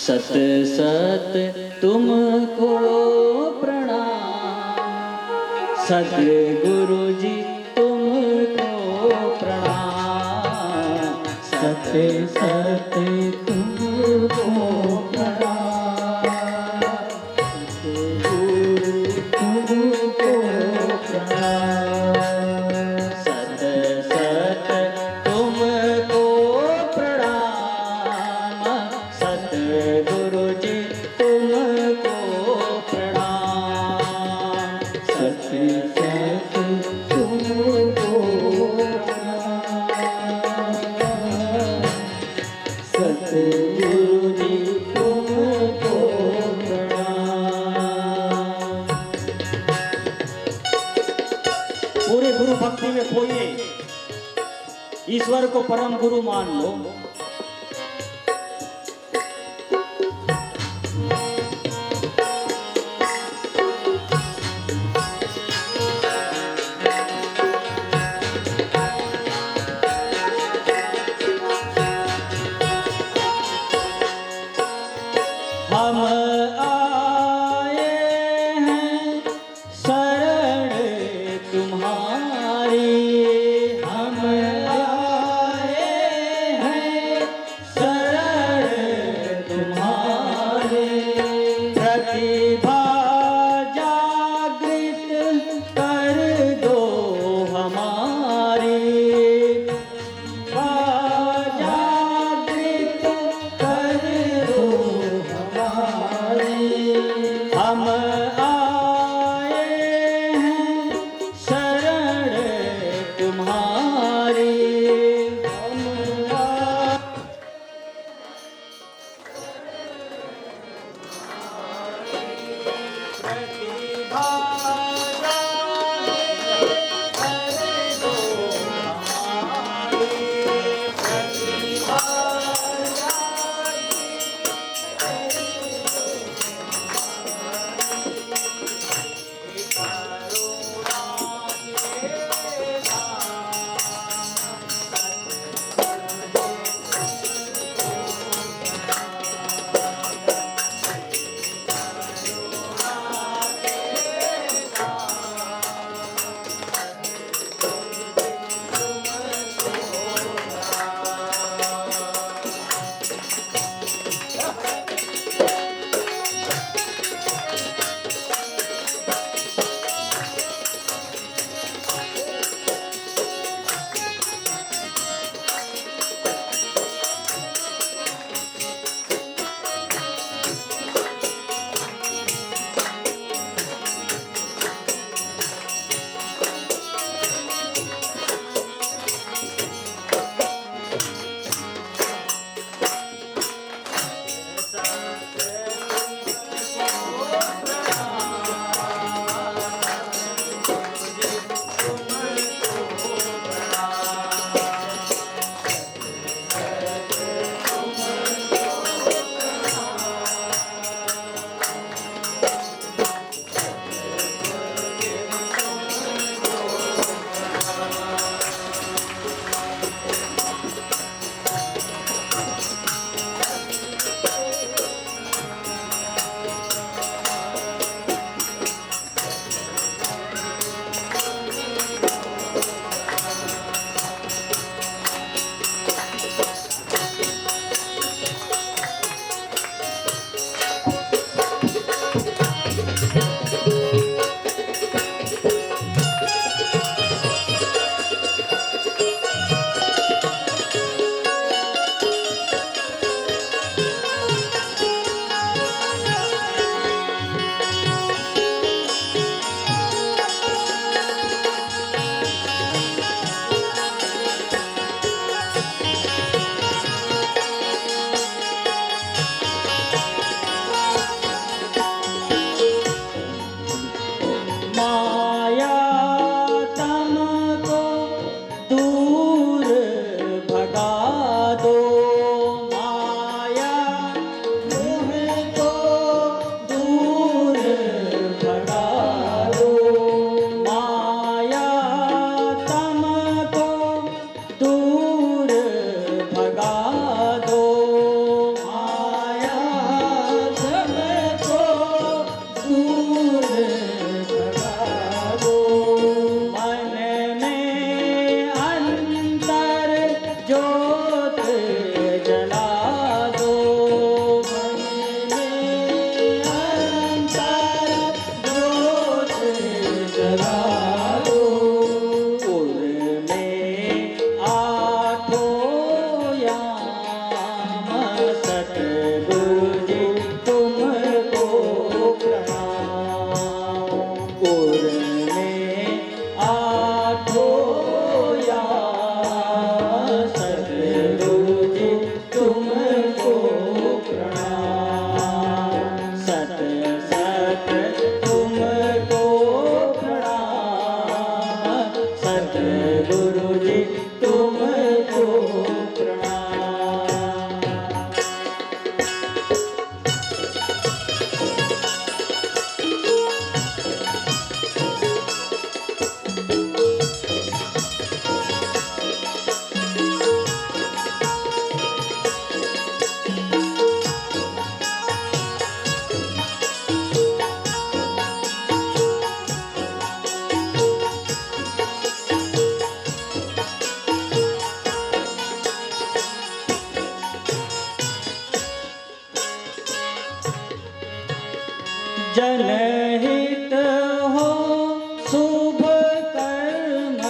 सत सत तुमको प्रणाम, सतगुरु जी तुमको प्रणाम, सत सत तुमको प्रणाम, सतगुरु तुमको प्रणाम, सत सत तुमको प्रणाम, सतगुरु जी तुमको प्रणाम, सत सत तुमको प्रणाम, सतगुरु जी तुमको प्रणाम। पूरे गुरु भक्ति में खोइए, ईश्वर को परम गुरु मान लो। हम आए हैं शरण तुम्हारी, हम आए हैं शरण तुम्हारी, प्रतिभा जागृत कर दो हमारी, जागृत कर दो हमारी, जनहित हो शुभ कर्म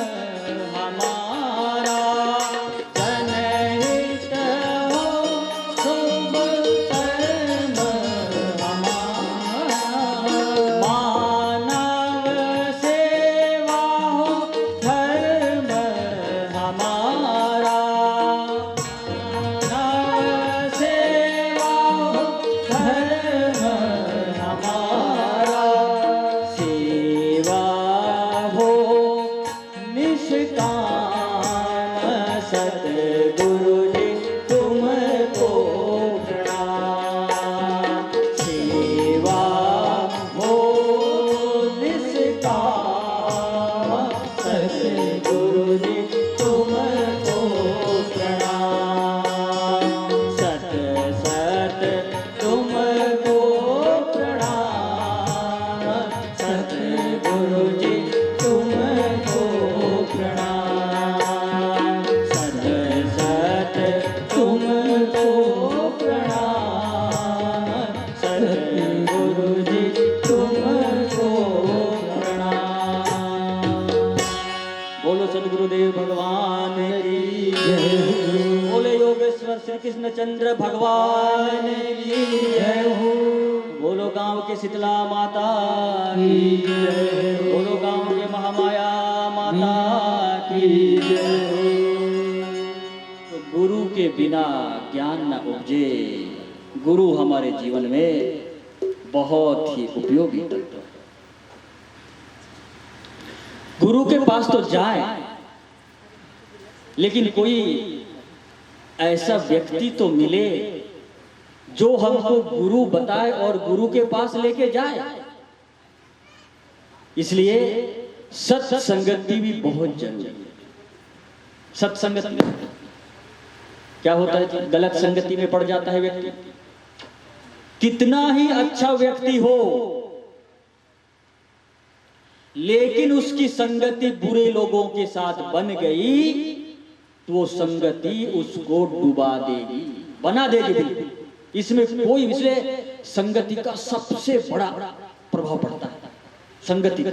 हमारा, जनहित हो शुभ कर्म हमारा, मानव सेवा हो धर्म हमारा, मानव सेवा हो धर्म हमारा, सेवा हो निष्काम सतगुरु जी तुमको प्रणाम, सेवा हो निष्काम सतगुरु जी तुमको प्रणाम, सत सत तुमको प्रणाम, सतगुरु जी तुमको प्रणाम, सत सत तुमको प्रणाम, सतगुरु जी तुमको प्रणाम। बोलो सदगुरुदेव भगवान की जय। बोले योगेश्वर श्री कृष्ण चंद्र भगवान की जय हो। बोलो गांव के शीतला माता की जय। बोलो गांव के महामाया माता की जय। तो गुरु के बिना ज्ञान न उपजे। गुरु हमारे जीवन में बहुत ही उपयोगी तत्व है। गुरु के पास तो जाए, लेकिन कोई ऐसा व्यक्ति तो मिले जो हमको गुरु बताए और गुरु के पास लेके जाए। इसलिए सत्संगति भी बहुत जरूरी है। सत्संगति क्या होता है? गलत संगति में पड़ जाता है व्यक्ति। कितना ही अच्छा व्यक्ति हो, लेकिन उसकी संगति बुरे लोगों के साथ बन गई तो वो संगति उसको डुबा देगी, बना देगी बिल्कुल। इसमें कोई, इसलिए संगति का सबसे बड़ा प्रभाव पड़ता है संगति का।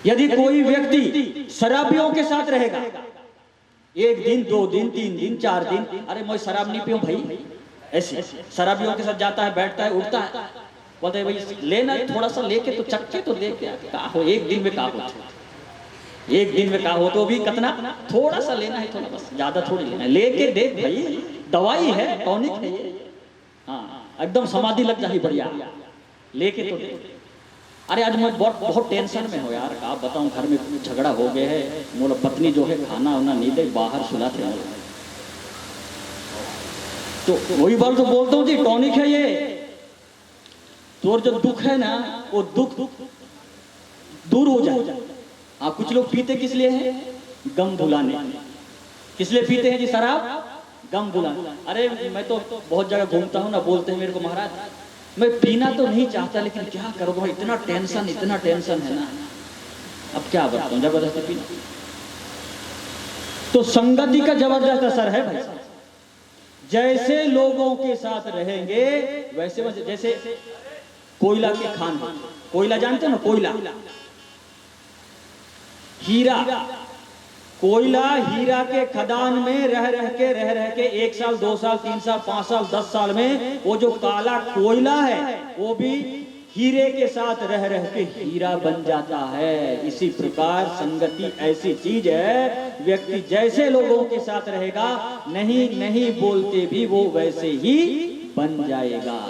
यदि कोई व्यक्ति शराबियों के साथ रहेगा, एक दिन, 2 दिन, 3 दिन, 4 दिन, अरे मैं शराब नहीं पीऊं भाई, ऐसे शराबियों के साथ जाता है, बैठता है, उठता है, बोलते हैं भाई लेना है, थोड़ा सा लेके तो चक्के तो दे क्या हो, एक दिन में का हो, एक दिन में का हो तो भी कितना, थोड़ा सा लेना है, थोड़ा बस, ज्यादा थोड़ी लेना है, लेके देख भाई, दवाई है, टॉनिक है ये, हाँ एकदम समाधि लग जाए बढ़िया, लेके तो दे। अरे आज मैं बहुत टेंशन में हो यार, आप बताऊं, घर में झगड़ा हो गया है, मोला पत्नी जो है खाना वाना नहीं दे, बाहर सुलाते हैं, तो वही बात तो बोलता हूँ जी, टॉनिक है ये, तो जो दुख है ना वो दुख दूर हो जाए। आप कुछ लोग पीते किस लिए हैं? गम भुलाने। किस लिए पीते हैं जी शराब? गम भुलाने। अरे मैं तो बहुत जगह घूमता हूँ ना, बोलते हैं मेरे को महाराज मैं पीना तो नहीं चाहता, लेकिन क्या करूँगा, इतना टेंशन है ना, अब क्या बताऊँ, जबरदस्ती पीना। तो संगति का जबरदस्त असर है भाई। जैसे लोगों के साथ रहेंगे वैसे वैसे, जैसे कोयला के खान, कोयला जानते हो ना, कोयला, हीरा, कोयला हीरा के खदान में रह रह के 1 साल 2 साल 3 साल 5 साल 10 साल में वो जो काला कोयला है वो भी हीरे के साथ रह के हीरा बन जाता है। इसी प्रकार संगति ऐसी चीज है, व्यक्ति जैसे लोगों के साथ रहेगा, नहीं बोलते भी वो वैसे ही बन जाएगा।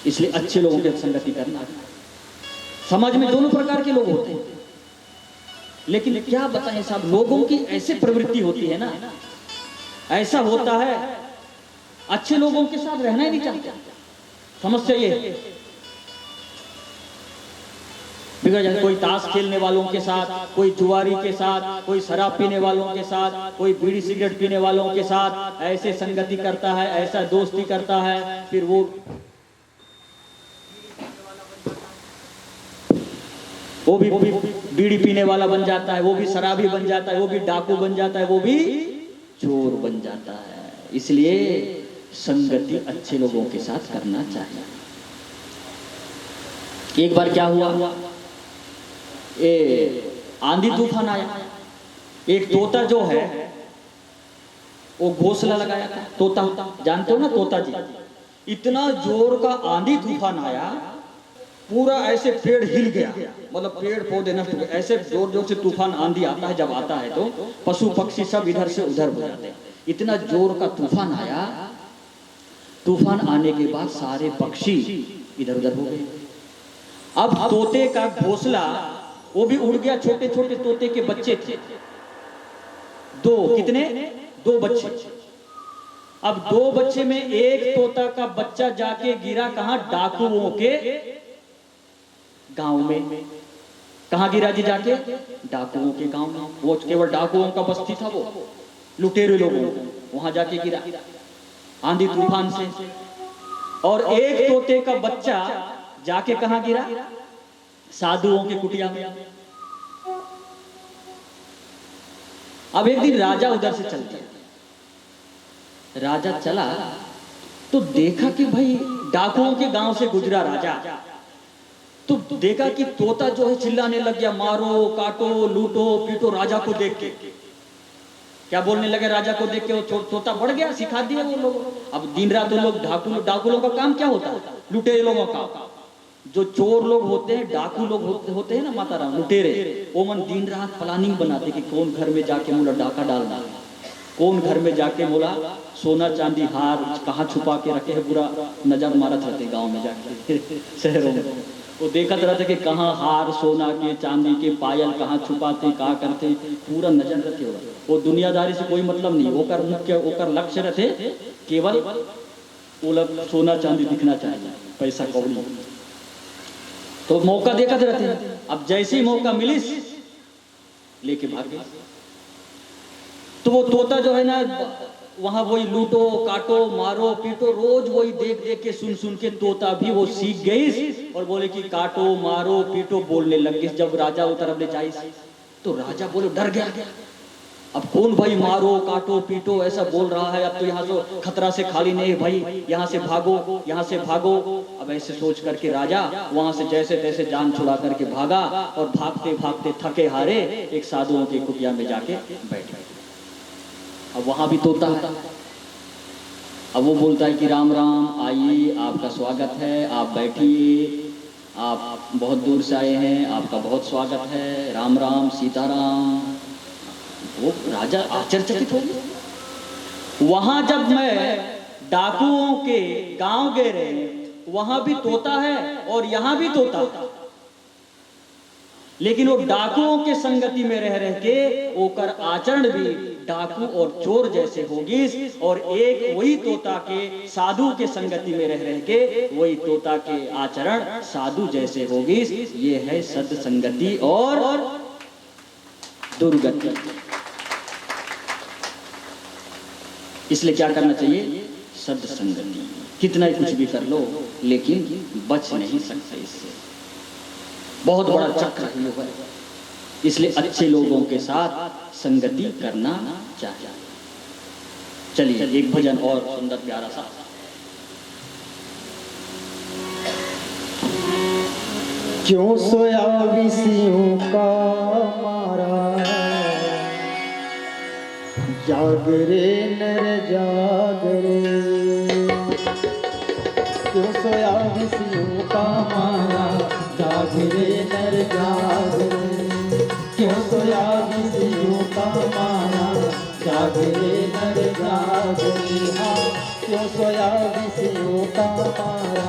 इसलिए अच्छे लोगों की संगति करना। समाज में दोनों प्रकार के लोग होते हैं, लेकिन क्या बताएं साहब, लोगों की ऐसे प्रवृत्ति होती है ना, ऐसा होता है अच्छे लोगों के साथ रहना ही नहीं चाहते। समस्या ये है, बिगड़ जाए। कोई ताश खेलने वालों के साथ, कोई जुआरी के साथ, कोई शराब पीने वालों के साथ, कोई बीड़ी सिगरेट पीने वालों के साथ ऐसे संगति करता है, ऐसा दोस्ती करता है, फिर वो भी बीड़ी पीने वाला बन जाता है, वो भी शराबी बन जाता है, वो भी डाकू बन जाता है, वो भी चोर बन जाता है। इसलिए संगति अच्छे लोगों के साथ करना चाहिए। एक बार क्या हुआ, आंधी तूफान आया, एक तोता जो है वो घोंसला लगाया था, तोता जानते हो ना तोता जी, इतना जोर का आंधी तूफान आया, पूरा ऐसे पेड़ हिल गया, मतलब पेड़ पौधे नष्ट हो गए। ऐसे जोर जोर से तूफान आंधी आता है, जब आता है तो पशु पक्षी सब इधर से उधर हो जाते हैं। इतना जोर का तूफान आया, तूफान आने के बाद सारे पक्षी इधर उधर हो गए। अब तोते का घोंसला वो भी उड़ गया, छोटे छोटे तोते के बच्चे थे, दो बच्चे। अब दो बच्चे में एक तोता का बच्चा जाके गिरा कहां, डाकुओं के गांव में। कहां गिरा जी जाके, डाकुओं के गांव में। वो केवल डाकुओं का बस्ती था, वो लुटेरे लोगों, वहां जाके गिरा आंधी तूफान से। और एक तोते का बच्चा जाके कहां गिरा, साधुओं की कुटिया में। अब एक दिन राजा उधर से चल गया, राजा चला तो देखा कि भाई डाकुओं के गांव से गुजरा राजा, तो देखा कि तोता जो है चिल्लाने लग गया, मारो काटो लूटो पीटो। राजा को देख के क्या बोलने लगे, राजा को देख के वो तोता बढ़ गया, सिखा दिया वो लोग। अब दिन रात वो लोग डाकू लोगों का काम क्या होता है, लुटेरे लोगों का। जो चोर लोग होते हैं, डाकू लोग होते हैं ना माता राम, लुटेरे, वो मन दिन रात प्लानिंग बनाते कि कौन घर में जाके मोला डाका डालना, कौन घर में जाके मोला सोना चांदी हार कहाँ छुपा के रखे है, पूरा नजर मारत रहते गांव में जाके शहरों में। वो देखत रहते कि कहाँ हार सोना के चांदी के पायल कहाँ छुपाते, कहाँ करते, पूरा नजर रहते हो। वो दुनियादारी से कोई मतलब नहीं, ओकर मुख्य ओकर लक्ष्य रहते केवल वो सोना चांदी दिखना चाहिए, पैसा कौड़ी। तो मौका देखते रहते हैं। अब जैसे ही मौका मिलिस लेके भागे। तो वो तोता जो है ना, वहां वही लूटो काटो मारो पीटो, रोज वही देख देख के सुन सुन के तोता भी वो सीख गई और बोले कि काटो मारो पीटो बोलने लग गई। जब राजा वो तरफ ले जाई तो राजा बोले, डर गया, अब कौन भाई मारो काटो पीटो ऐसा बोल रहा है, अब तो यहाँ से खतरा से खाली नहीं भाई, यहाँ से भागो यहाँ से भागो। अब ऐसे सोच करके राजा वहां से जैसे तैसे जान छुड़ा करके भागा, और भागते भागते थके हारे एक साधुओं की कुटिया में जाके बैठ गए। अब वहां भी तोता है, अब वो बोलता है कि राम राम, आइए आपका स्वागत है, आप बैठिए, आप बहुत दूर से आए हैं, आपका बहुत स्वागत है, राम राम सीताराम। वो राजा आश्चर्यचकित हो गया। वहां जब मैं डाकुओं के गांव गए रहे, वहां भी तोता है और यहां भी तोता, लेकिन वो डाकुओं के संगति में रह रह के ओकर आचरण भी डाकू और चोर जैसे होगी, और एक वही तोता के साधु के संगति में रह रह के वही तोता के आचरण साधु जैसे होगी। ये है सत्संगति और दुर्गति। इसलिए क्या करना चाहिए, सत्संगति। कितना ही कुछ भी कर लो लेकिन बच नहीं सकते इससे, बहुत बड़ा चक्र है। इसलिए अच्छे लोगों के साथ संगति करना चाहिए। चलिए एक भजन और सुंदर प्यारा सा। क्यों सोया विषयों का मारा, जाग रे नर जाग रे। क्यों सोया विषयों का मारा, जाग रे नर जाग रे। क्यों सोया विषयों का मारा, जाग रे नर जाग रे। क्यों सोया विषयों का मारा,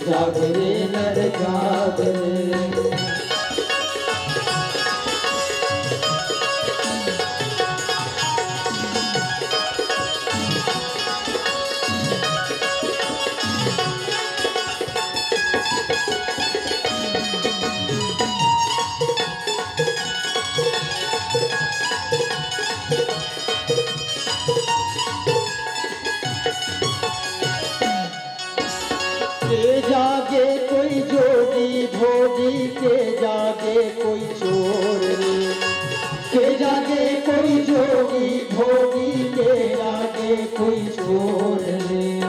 जाग रे नर जाग रे। जागे कोई जोगी भोगी, के जागे कोई चोर रे। के जागे कोई जोगी भोगी, के जागे कोई चोर रे।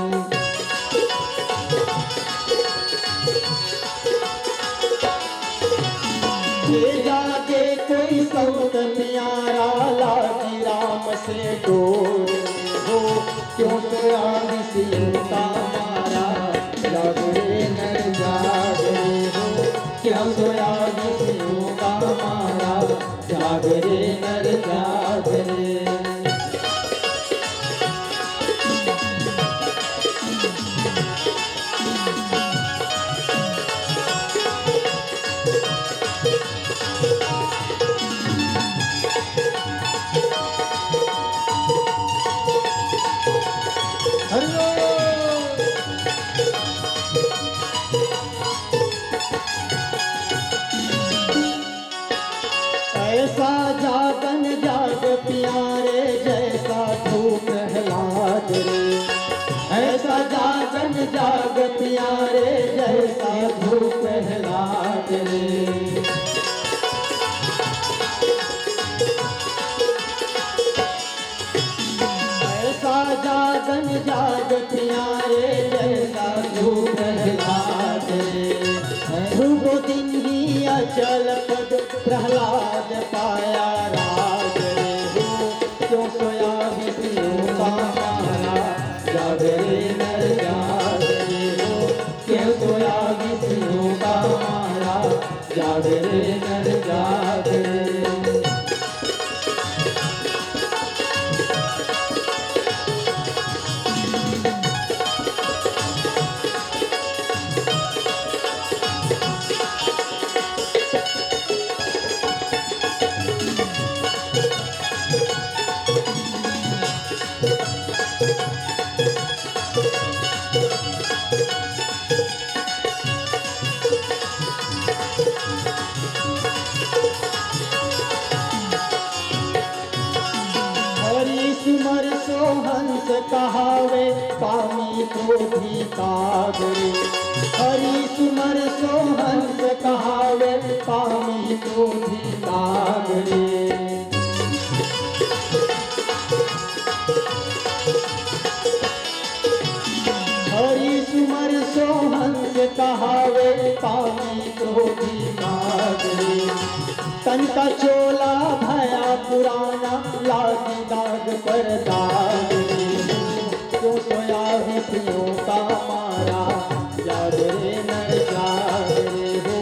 जागन जागत रे, जैसा तू प्रहलाद रे। ध्रुव दिन ही अचल पद प्रहलाद पाया राज रे हो, क्यों सोया विष्णु का मारा, जाग रे नर जाग रे हो, क्यों सोया विष्णु का मारा, जाग रे नर जाग रे। सुमर सो हंस कहावे, कामी क्रोधी काग रे। हरि सुमर सो हंस कहावे, कामी क्रोधी काग रे। हरि सुमर सो हंस कहावे, कामी क्रोधी काग रे। तन का चोला भया पुराना, लागी दाग पर दाग रे हो, क्यों सोया विष्णु का मारा, जाग रे नर जाग रे हो,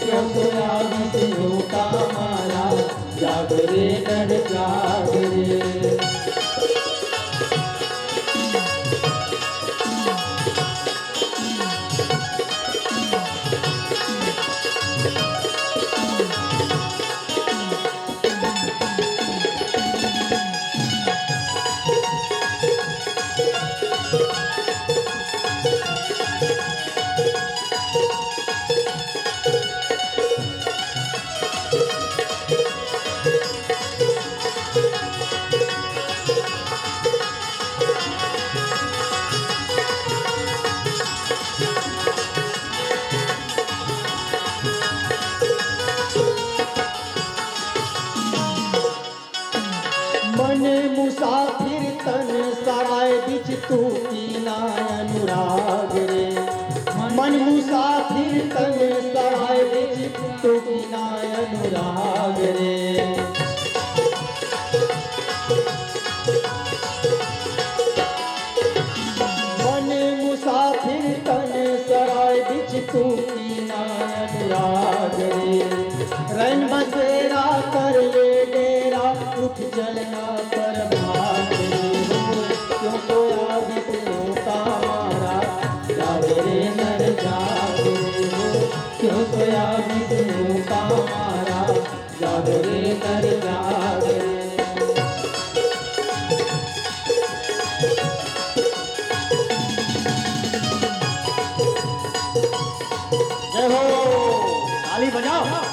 क्यों सोया विष्णु का मारा, जाग रे नर जाग रे। मन मुसाफिर तन सराय बिच तू कीना अनुराग रे। मन मुसाफिर तन सराय बिच तू कीना अनुराग रे। मन मुसाफिर तन सराय बिच तू कीना अनुराग रे। रैन बसेरा कर ले डेरा, उठ चलना पर भाग रे हो, क्यों सोया विष्णु का मारा, जाग रे नर जाग रे हो, क्यों सोया विष्णु का मारा, जाग रे नर जाग रे। जय हो, ताली बजाओ।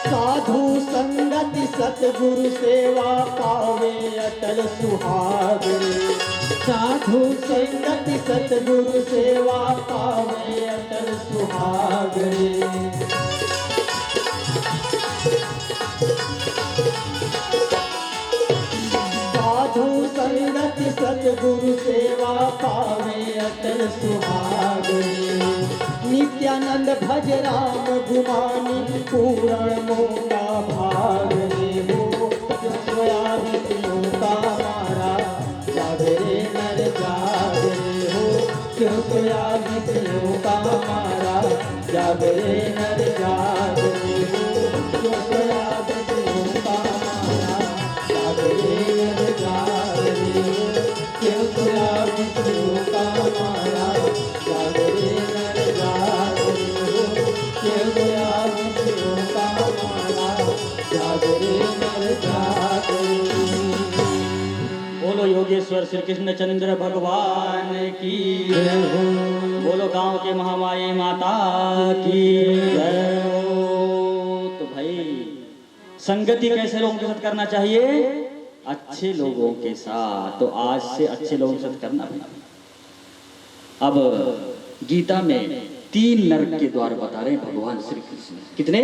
साधु संगति सतगुरु सेवा पावे अटल सुहाग रे। साधु संगति सतगुरु सेवा पावे अटल सुहाग रे। साधु संगति सतगुरु सेवा पावे अटल सुहाग रे। नित्यानंद भज राम गुमानी, पूर्ण मोटा भाग रे हो, क्यों सोया विष्णु का मारा, जाग रे नर जाग रे हो, क्यों सोया विष्णु का मारा, जाग रे नर जाग रे हो, क्यों सोया विष्णु का मारा, जाग रे नर जाग रे हो, क्यों सोया विष्णु का मारा, जाग रे नर जाग रे हो, क्यों सोया विष्णु का मारा, जाग रे नर जाग रे। बोलो योगेश्वर। राजेश्वर श्री कृष्णचंद्र भगवान की जय हो। बोलो गांव के महामाई माता की जय हो। तो भाई संगति कैसे लोगों के साथ करना चाहिए? अच्छे लोगों के साथ। तो आज से अच्छे लोगों के साथ करना भाई। अब गीता में 3 नरक के द्वार बता रहे हैं भगवान श्री कृष्ण। कितने?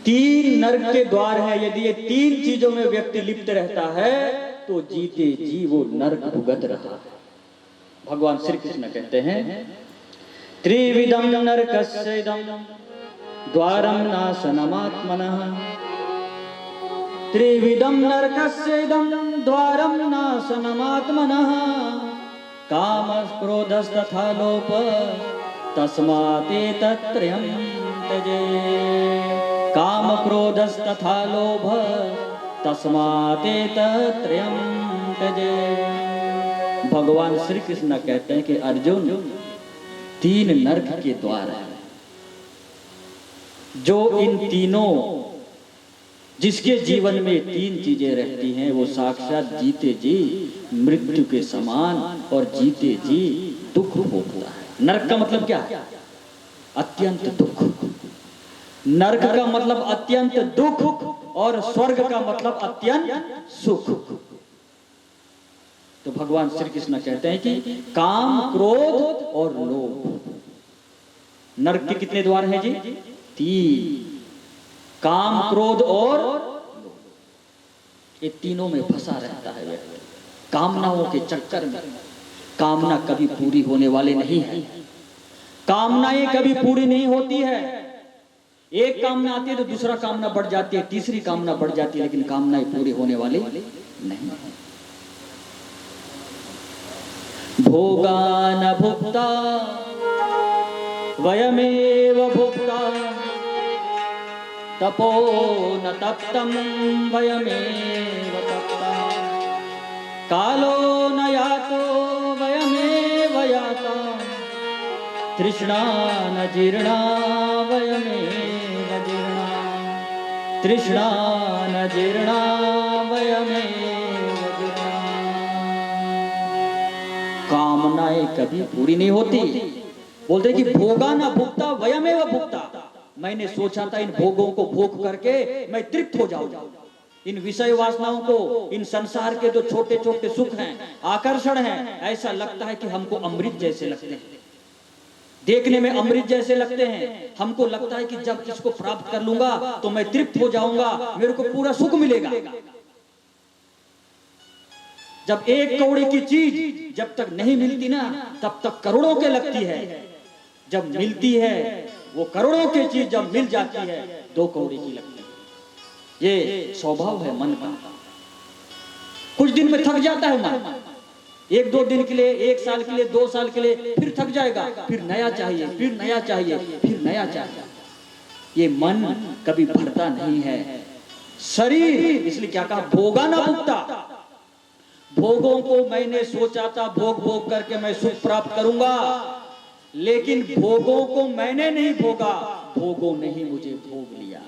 3 नरक के द्वार है। यदि ये 3 चीजों में व्यक्ति लिप्त रहता है तो जीते जी वो नरक भुगत रहा है। भगवान श्री कृष्ण कहते हैं त्रिविधम नरकस्य इदं द्वारम नाशनमात्मनः। त्रिविधम नरकस्य इदं द्वारम नाशनमात्मनः। काम क्रोधस्तथा लोभ तस्मातेतत्त्रयं त्यजेत्। काम क्रोधस्तथा लोभ तस्मातेतत्त्रयं त्यजेत्। भगवान श्री कृष्ण कहते हैं कि अर्जुन 3 नरक के द्वार हैं। जो इन तीनों, जिसके जीवन में 3 चीजें रहती हैं वो साक्षात जीते जी मृत्यु के समान और जीते जी दुख भोगता है। नरक का मतलब क्या है? अत्यंत दुख। नरक का मतलब अत्यंत दुख और स्वर्ग का मतलब अत्यंत सुख। तो भगवान श्री कृष्ण कहते हैं कि काम क्रोध और लोभ। नरक के कितने द्वार हैं जी? 3। काम क्रोध और लोभ। ये तीनों में फंसा रहता है व्यक्ति कामनाओं के चक्कर में। कामना कभी पूरी होने वाली नहीं है। कामनाएं कभी पूरी नहीं होती है। एक कामना आती है तो दूसरा कामना बढ़ जाती है, तीसरी कामना बढ़ जाती है, लेकिन कामनाएं पूरी होने वाली नहीं है। भोगान भुक्ता वयमेव भुक्ता तपो न तप्तम वयमेव तप्ता। कालो न यातो वयमेव याता। तृष्णा न जीर्णा वयमेव जीर्णा। तृष्णा न जीर्णा वयमेव जीर्णा। कामनाएं कभी पूरी नहीं होती। बोलते कि भोगा न भुगता वयमेव भुगता। मैंने सोचा था इन भोगों को भोग करके मैं तृप्त हो जाऊं। इन विषय वासनाओं को, इन संसार के जो छोटे छोटे सुख हैं, आकर्षण हैं, ऐसा लगता है कि हमको अमृत जैसे लगते हैं, देखने में अमृत जैसे लगते हैं। हमको लगता है कि जब इसको प्राप्त कर लूंगा तो मैं तृप्त हो जाऊंगा, मेरे को पूरा सुख मिलेगा। जब 1 कौड़ी की चीज जब तक नहीं मिलती ना तब तक करोड़ों के लगती है। जब मिलती है वो करोड़ों की चीज जब मिल जाती है 2 कौड़ी की लगती है। ये स्वभाव है मन का। कुछ दिन में थक जाता है मन। 1-2 दिन के लिए, 1 साल के लिए, 2 साल के लिए, फिर थक जाएगा, फिर नया चाहिए, फिर नया चाहिए, फिर नया चाहिए। ये मन कभी भरता नहीं है। शरीर इसलिए क्या कहा? भोगा ना भुगता। भोगों को मैंने सोचा था भोग भोग करके मैं सुख प्राप्त करूंगा, लेकिन भोगों को मैंने नहीं भोगा, भोगों ने ही मुझे भोग लिया।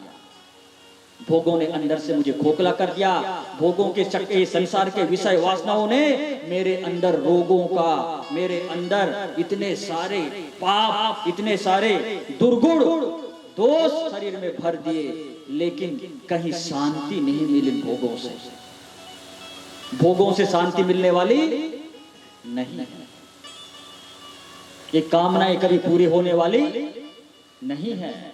भोगों ने अंदर से मुझे खोखला कर दिया। भोगों के चक्के, संसार के विषय वासनाओं ने मेरे अंदर रोगों का, मेरे अंदर इतने सारे पाप, इतने सारे दुर्गुण, दोष शरीर में भर दिए, लेकिन कहीं शांति नहीं मिली भोगों से। भोगों से शांति मिलने वाली नहीं है। ये कामनाएं कभी पूरी होने वाली नहीं है।